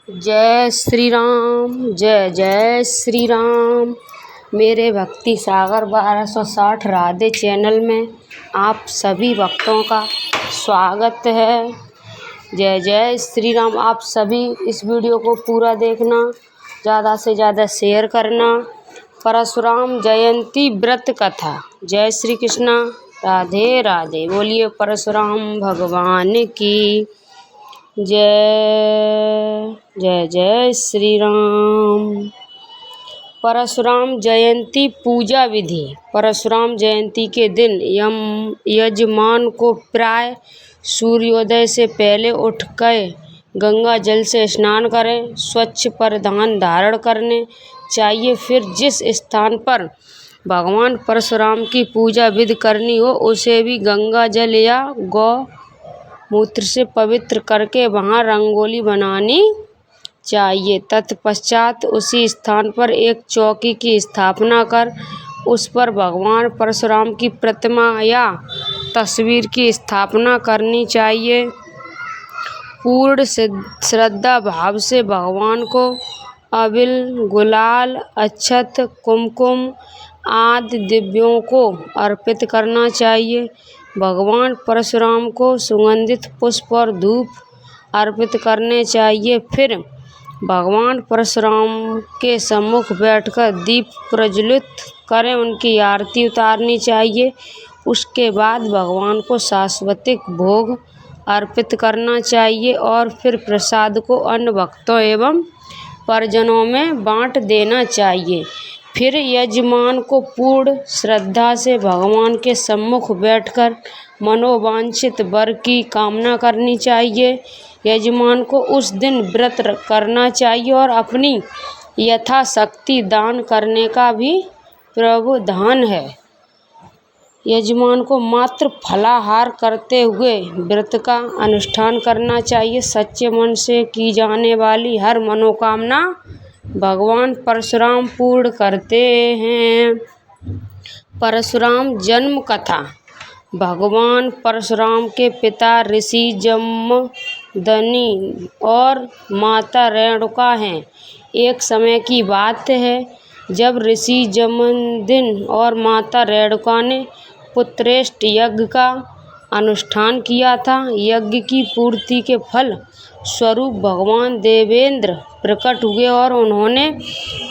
जय श्री राम। जय जय श्री राम। मेरे भक्ति सागर 1260 राधे चैनल में आप सभी भक्तों का स्वागत है। जय जय श्री राम। आप सभी इस वीडियो को पूरा देखना, ज़्यादा से ज़्यादा शेयर करना। परशुराम जयंती व्रत कथा। जय श्री कृष्णा। राधे राधे। बोलिए परशुराम भगवान की जय। जय जय श्री राम। परशुराम जयंती पूजा विधि। परशुराम जयंती के दिन यजमान को प्राय सूर्योदय से पहले उठकर गंगा जल से स्नान करें। स्वच्छ परिधान धारण करने चाहिए। फिर जिस स्थान पर भगवान परशुराम की पूजा विधि करनी हो उसे भी गंगा जल या गौ मूत्र से पवित्र करके वहां रंगोली बनानी चाहिए। तत्पश्चात उसी स्थान पर एक चौकी की स्थापना कर उस पर भगवान परशुराम की प्रतिमा या तस्वीर की स्थापना करनी चाहिए। पूर्ण श्रद्धा भाव से भगवान को अबिल, गुलाल, अक्षत, कुमकुम आदि दिव्यों को अर्पित करना चाहिए। भगवान परशुराम को सुगंधित पुष्प और धूप अर्पित करने चाहिए। फिर भगवान परशुराम के सम्मुख बैठकर दीप प्रज्वलित करें, उनकी आरती उतारनी चाहिए। उसके बाद भगवान को सांस्कृतिक भोग अर्पित करना चाहिए और फिर प्रसाद को अन्य भक्तों एवं परिजनों में बांट देना चाहिए। फिर यजमान को पूर्ण श्रद्धा से भगवान के सम्मुख बैठकर मनोवांछित वर की कामना करनी चाहिए। यजमान को उस दिन व्रत करना चाहिए और अपनी यथाशक्ति दान करने का भी प्रावधान है। यजमान को मात्र फलाहार करते हुए व्रत का अनुष्ठान करना चाहिए। सच्चे मन से की जाने वाली हर मनोकामना भगवान परशुराम पूर्ण करते हैं। परशुराम जन्म कथा। भगवान परशुराम के पिता ऋषि जमदग्नि और माता रेणुका हैं। एक समय की बात है जब ऋषि जमदग्नि और माता रेणुका ने पुत्रेष्ट यज्ञ का अनुष्ठान किया था। यज्ञ की पूर्ति के फल स्वरूप भगवान देवेंद्र प्रकट हुए और उन्होंने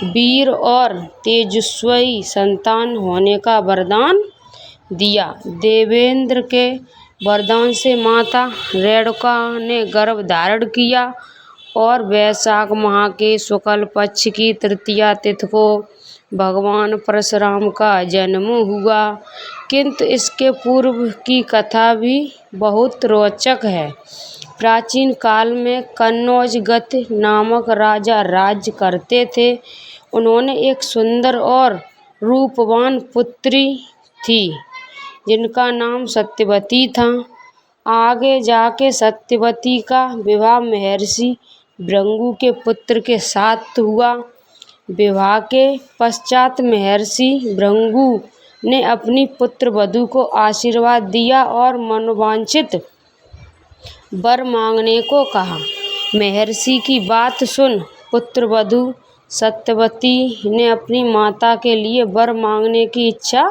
वीर और तेजस्वी संतान होने का वरदान दिया। देवेंद्र के वरदान से माता रेणुका ने गर्भ धारण किया और वैशाख माह के शुक्ल पक्ष की तृतीया तिथि को भगवान परशुराम का जन्म हुआ। किंतु इसके पूर्व की कथा भी बहुत रोचक है। प्राचीन काल में कन्नौज गत नामक राजा राज्य करते थे। उन्होंने एक सुंदर और रूपवान पुत्री थी जिनका नाम सत्यवती था। आगे जाके सत्यवती का विवाह महर्षि भृगु के पुत्र के साथ हुआ। विवाह के पश्चात महर्षि भृगु ने अपनी पुत्र वधू को आशीर्वाद दिया और मनोवांछित वर मांगने को कहा। महर्षि की बात सुन पुत्र वधू सत्यवती ने अपनी माता के लिए वर मांगने की इच्छा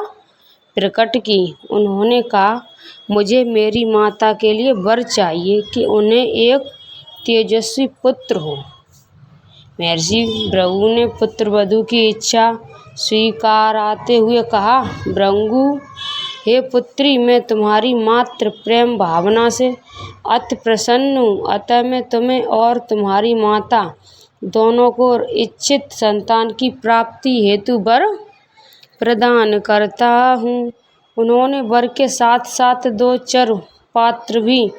प्रकट की। उन्होंने कहा, मुझे मेरी माता के लिए वर चाहिए कि उन्हें एक तेजस्वी पुत्र हो। महर्षि भृगु ने पुत्र वधू की इच्छा स्वीकारते हुए कहा, भृगु, हे पुत्री, मैं तुम्हारी मात्र प्रेम भावना से अति प्रसन्न हूँ। अतः मैं तुम्हें और तुम्हारी माता दोनों को इच्छित संतान की प्राप्ति हेतु वर प्रदान करता हूँ। उन्होंने वर के साथ साथ 2 चर पात्र भी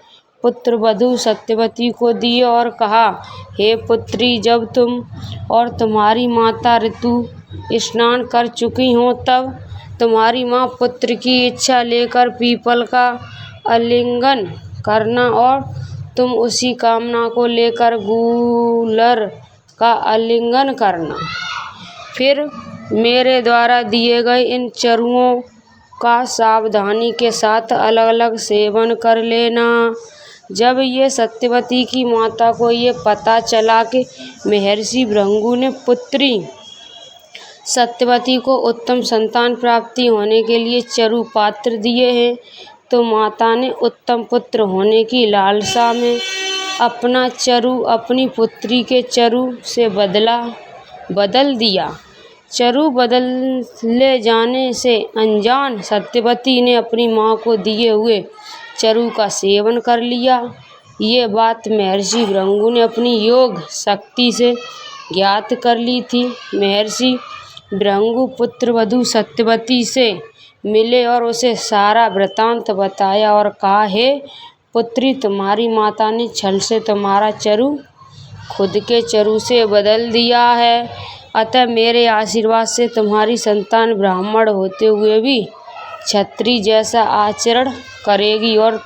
पुत्र वधू सत्यवती को दिए और कहा, हे पुत्री, जब तुम और तुम्हारी माता ऋतु स्नान कर चुकी हो तब तुम्हारी माँ पुत्र की इच्छा लेकर पीपल का आलिंगन करना और तुम उसी कामना को लेकर गूलर का आलिंगन करना। फिर मेरे द्वारा दिए गए इन चरुओं का सावधानी के साथ अलग अलग सेवन कर लेना। जब ये सत्यवती की माता को ये पता चला कि महर्षि भृगु ने पुत्री सत्यवती को उत्तम संतान प्राप्ति होने के लिए चरु पात्र दिए हैं, तो माता ने उत्तम पुत्र होने की लालसा में अपना चरु अपनी पुत्री के चरु से बदल दिया। चरु बदले जाने से अनजान सत्यवती ने अपनी माँ को दिए हुए चरु का सेवन कर लिया। ये बात महर्षि भृगु ने अपनी योग शक्ति से ज्ञात कर ली थी। महर्षि भृगु पुत्र वधू सत्यवती से मिले और उसे सारा वृतांत बताया और कहा, हे पुत्री, तुम्हारी माता ने छल से तुम्हारा चरु खुद के चरु से बदल दिया है, अतः मेरे आशीर्वाद से तुम्हारी संतान ब्राह्मण होते हुए भी क्षत्रिय जैसा आचरण करेगी और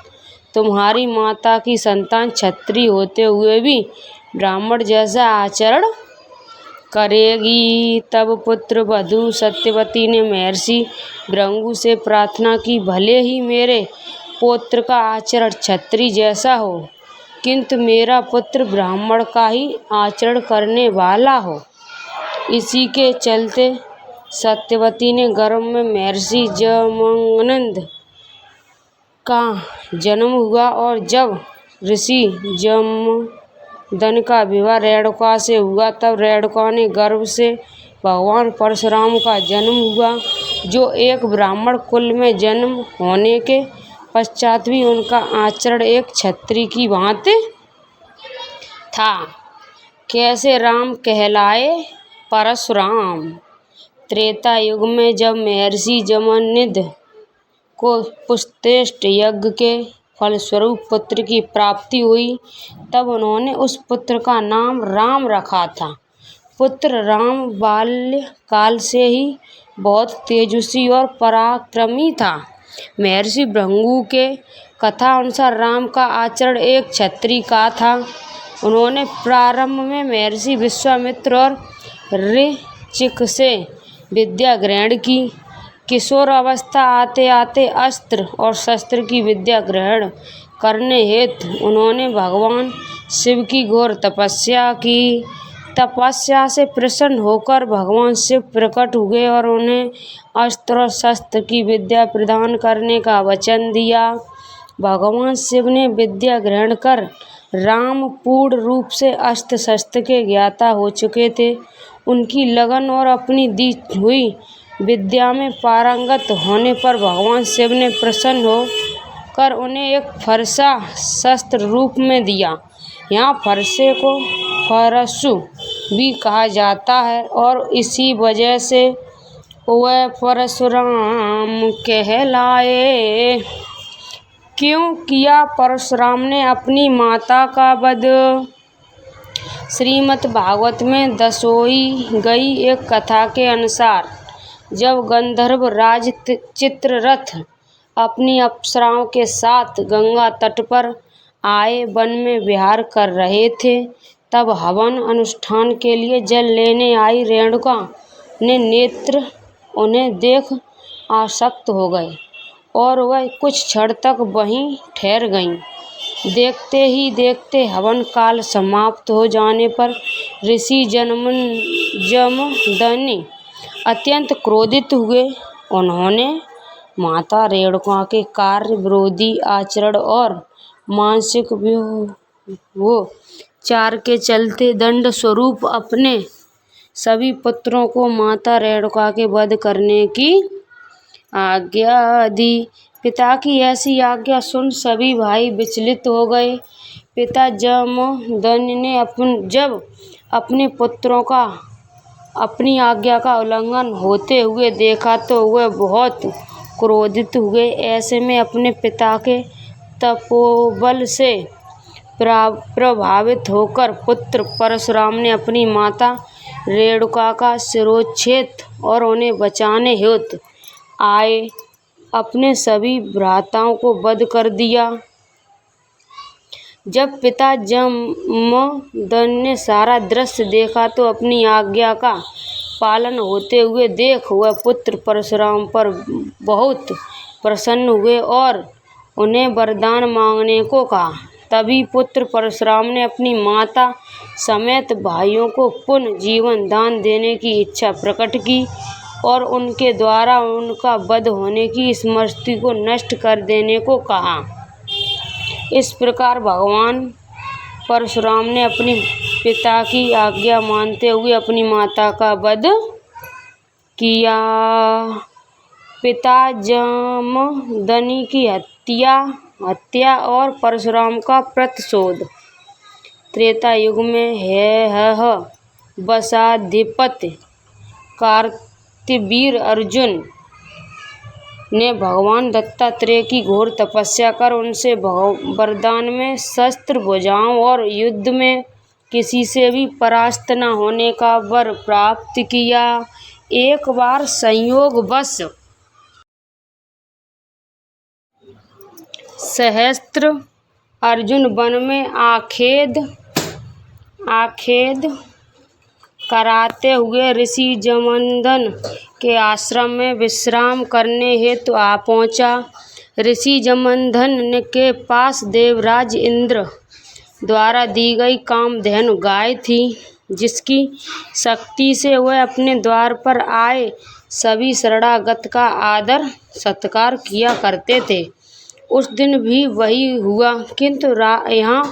तुम्हारी माता की संतान क्षत्रिय होते हुए भी ब्राह्मण जैसा आचरण करेगी। तब पुत्र वधू सत्यवती ने महर्षि भृगु से प्रार्थना की, भले ही मेरे पुत्र का आचरण क्षत्रिय जैसा हो, किंतु मेरा पुत्र ब्राह्मण का ही आचरण करने वाला हो। इसी के चलते सत्यवती ने गर्भ में महर्षि जमदग्नि का जन्म हुआ और जब ऋषि जमदग्नि का विवाह रेणुका से हुआ, तब रेणुका ने गर्भ से भगवान परशुराम का जन्म हुआ, जो एक ब्राह्मण कुल में जन्म होने के पश्चात भी उनका आचरण एक क्षत्रिय की भांति था। कैसे राम कहलाए परशुराम। त्रेता युग में जब महर्षि जमदग्नि को पुत्रश्रेष्ठ यज्ञ के फलस्वरूप पुत्र की प्राप्ति हुई, तब उन्होंने उस पुत्र का नाम राम रखा था। पुत्र राम बाल्यकाल से ही बहुत तेजस्वी और पराक्रमी था। महर्षि भृगु के कथा अनुसार राम का आचरण एक क्षत्रिय का था। उन्होंने प्रारंभ में महर्षि विश्वामित्र और ऋचिक से विद्या ग्रहण की। किशोर अवस्था आते आते अस्त्र और शस्त्र की विद्या ग्रहण करने हेतु उन्होंने भगवान शिव की घोर तपस्या की। तपस्या से प्रसन्न होकर भगवान शिव प्रकट हुए और उन्हें अस्त्र और शस्त्र की विद्या प्रदान करने का वचन दिया। भगवान शिव ने विद्या ग्रहण कर राम पूर्ण रूप से अस्त्र शस्त्र के ज्ञाता हो चुके थे। उनकी लगन और अपनी दी हुई विद्या में पारंगत होने पर भगवान शिव ने प्रसन्न होकर उन्हें एक फरसा शस्त्र रूप में दिया। यहाँ फरसे को फरसु भी कहा जाता है और इसी वजह से वह परशुराम कहलाए। क्यों किया परशुराम ने अपनी माता का वध। श्रीमद् भागवत में दर्शाई गई एक कथा के अनुसार जब गंधर्व राज चित्ररथ अपनी अप्सराओं के साथ गंगा तट पर आए वन में विहार कर रहे थे, तब हवन अनुष्ठान के लिए जल लेने आई रेणुका ने नेत्र उन्हें देख आसक्त हो गए और वह कुछ क्षण तक वहीं ठहर गईं। देखते ही देखते हवन काल समाप्त हो जाने पर ऋषि जमदग्नि अत्यंत क्रोधित हुए। उन्होंने माता रेणुका के कार्य विरोधी आचरण और मानसिक व्यभिचार के चलते दंड स्वरूप अपने सभी पुत्रों को माता रेणुका के वध करने की आज्ञा दी। पिता की ऐसी आज्ञा सुन सभी भाई विचलित हो गए। पिता जमदग्नि ने जब अपने पुत्रों का अपनी आज्ञा का उल्लंघन होते हुए देखा तो वह बहुत क्रोधित हुए। ऐसे में अपने पिता के तपोबल से प्रभावित होकर पुत्र परशुराम ने अपनी माता रेणुका का शिरोच्छेद और उन्हें बचाने हेतु आए अपने सभी भ्राताओं को वध कर दिया। जब पिता जमदग्नि ने सारा दृश्य देखा तो अपनी आज्ञा का पालन होते हुए देख वह पुत्र परशुराम पर बहुत प्रसन्न हुए और उन्हें वरदान मांगने को कहा। तभी पुत्र परशुराम ने अपनी माता समेत भाइयों को पुनः जीवन दान देने की इच्छा प्रकट की और उनके द्वारा उनका वध होने की स्मृति को नष्ट कर देने को कहा। इस प्रकार भगवान परशुराम ने अपने पिता की आज्ञा मानते हुए अपनी माता का वध किया। पिता जमदग्नि की हत्या और परशुराम का प्रतिशोध। त्रेता युग में हेह वसाधिपति कार्तवीर अर्जुन ने भगवान दत्तात्रेय की घोर तपस्या कर उनसे वरदान में शस्त्र भुजाओं और युद्ध में किसी से भी परास्त न होने का वर प्राप्त किया। एक बार संयोगवश सहस्त्र अर्जुन वन में आखेद कराते हुए ऋषि जमदग्नि के आश्रम में विश्राम करने हेतु आ पहुँचा। ऋषि जमदग्नि के पास देवराज इंद्र द्वारा दी गई कामधेनु गाय थी, जिसकी शक्ति से वह अपने द्वार पर आए सभी शरणागत का आदर सत्कार किया करते थे। उस दिन भी वही हुआ, किंतु यहाँ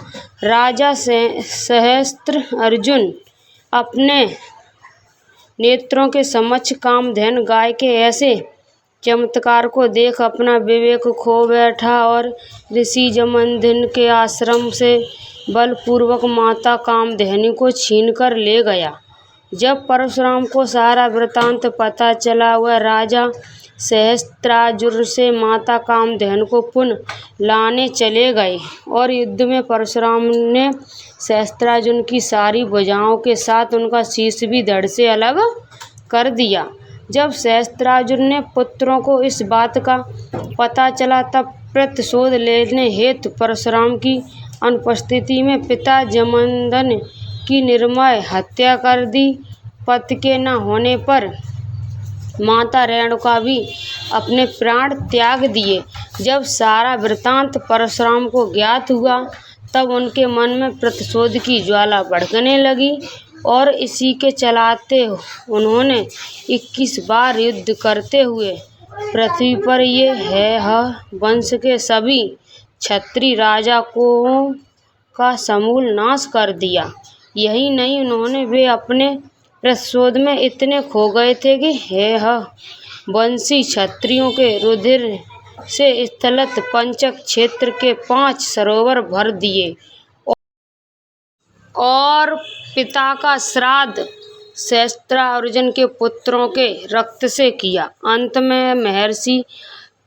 राजा सहस्त्र अर्जुन अपने नेत्रों के समक्ष कामधेनु गाय के ऐसे चमत्कार को देख अपना विवेक खो बैठा और ऋषि जमदग्नि के आश्रम से बलपूर्वक माता कामधेनु को छीनकर ले गया। जब परशुराम को सारा वृतांत पता चला, वह राजा सहस्त्रार्जुन से माता कामधेनु को पुनः लाने चले गए और युद्ध में परशुराम ने सहस्त्रार्जुन की सारी भुजाओं के साथ उनका शीश भी धड़ से अलग कर दिया। जब सहस्त्रार्जुन ने पुत्रों को इस बात का पता चला, तब प्रतिशोध लेने हेतु परशुराम की अनुपस्थिति में पिता जमदग्नि की निर्मम हत्या कर दी। पति के न होने पर माता रेणुका भी अपने प्राण त्याग दिए। जब सारा वृतांत परशुराम को ज्ञात हुआ, तब उनके मन में प्रतिशोध की ज्वाला भड़कने लगी और इसी के चलाते उन्होंने 21 बार युद्ध करते हुए पृथ्वी पर ये हेह वंश के सभी क्षत्रिय राजाओं का समूल नाश कर दिया। यही नहीं, उन्होंने वे अपने प्रतिशोध में इतने खो गए थे कि हेह वंशी क्षत्रियों के रुधिर से स्थलित पंचक क्षेत्र के 5 सरोवर भर दिए और पिता का श्राद्ध सहस्त्रार्जुन के पुत्रों के रक्त से किया। अंत में महर्षि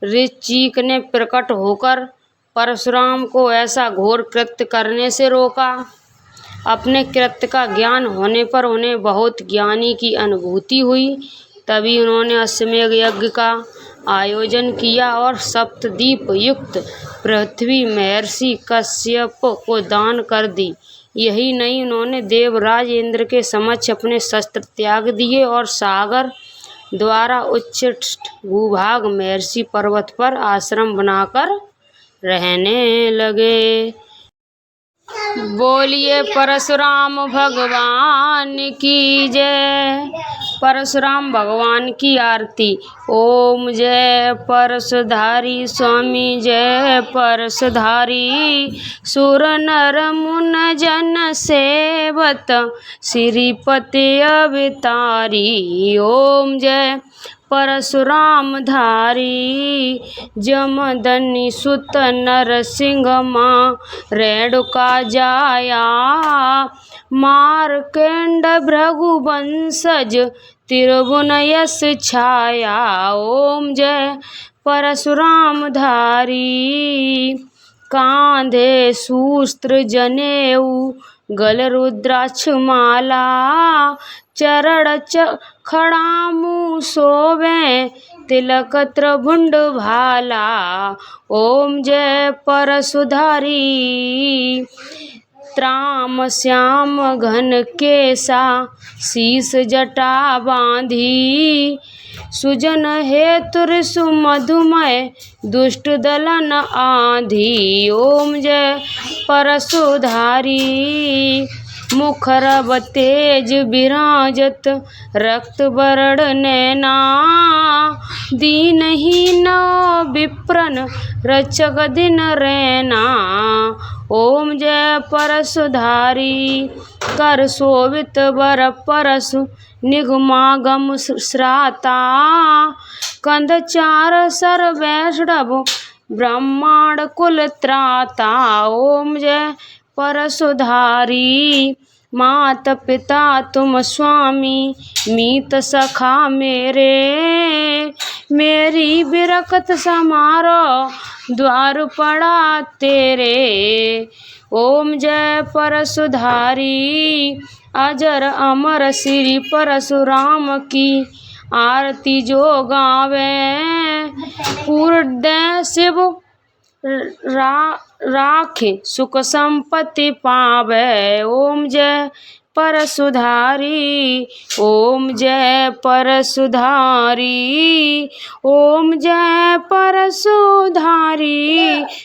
ऋचिक ने प्रकट होकर परशुराम को ऐसा घोर कृत्य करने से रोका। अपने कृत्य का ज्ञान होने पर उन्हें बहुत ज्ञानी की अनुभूति हुई। तभी उन्होंने अश्वमेध यज्ञ का आयोजन किया और सप्तद्वीप युक्त पृथ्वी महर्षि कश्यप को दान कर दी। यही नहीं, उन्होंने देवराज इंद्र के समक्ष अपने शस्त्र त्याग दिए और सागर द्वारा उच्छिष्ट भूभाग महर्षि पर्वत पर आश्रम बनाकर रहने लगे। बोलिए परशुराम भगवान की जय। परशुराम भगवान की आरती। ओम जय परशुधारी स्वामी जय परशुधारी। सुर नर मुन जन सेवत श्रीपति अवतारी। ओम जय परशुराम धारी। जमदग्नि सुत नरसिंह माँ रेणुका जाया। मार्कंड भृगुवंशज त्रिभुवन यश छाया। ओम जय परशुराम धारी। कांधे शूस्त्र जनेऊ गल रुद्राक्ष माला। चरण खड़ामू शोभे तिलक त्रिभुंड भाला। ओम जय परशुधारी। त्राम श्याम घन केसा शीस जटा बांधी। सुजन हेतु ऋषु मधुमय दुष्ट दलन आंधी। ओम जय परशुधारी मुखरब तेज विराजत रक्त वरण नैना। दीनहीन विप्रन रक्षक दिन रैना। ओम जय परशुधारी कर शोभित वर परशु निगमागम श्राता। कंध चार सर वैष्णव ब्रह्मांड कुल त्राता। ओम जय परशुधारी मात पिता तुम स्वामी मीत सखा मेरे। मेरी बिरकत समारो द्वार पड़ा तेरे। ओम जय परशुधारी अजर अमर श्री परशुराम की आरती जो गावे। पूर्ण शिव राखे सुख संपत्ति पावे। ओम जय परशुधारी ओम जय परशुधारी ओम जय परशुधारी।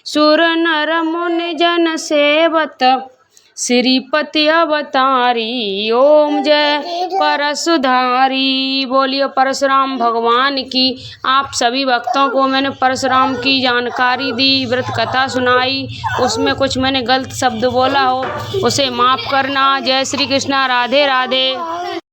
सुर नर मुनि जन सेवत श्रीपति अवतारी। ओम जय परशुधारी। बोलिए परशुराम भगवान की। आप सभी भक्तों को मैंने परशुराम की जानकारी दी, व्रत कथा सुनाई, उसमें कुछ मैंने गलत शब्द बोला हो उसे माफ़ करना। जय श्री कृष्णा, राधे राधे।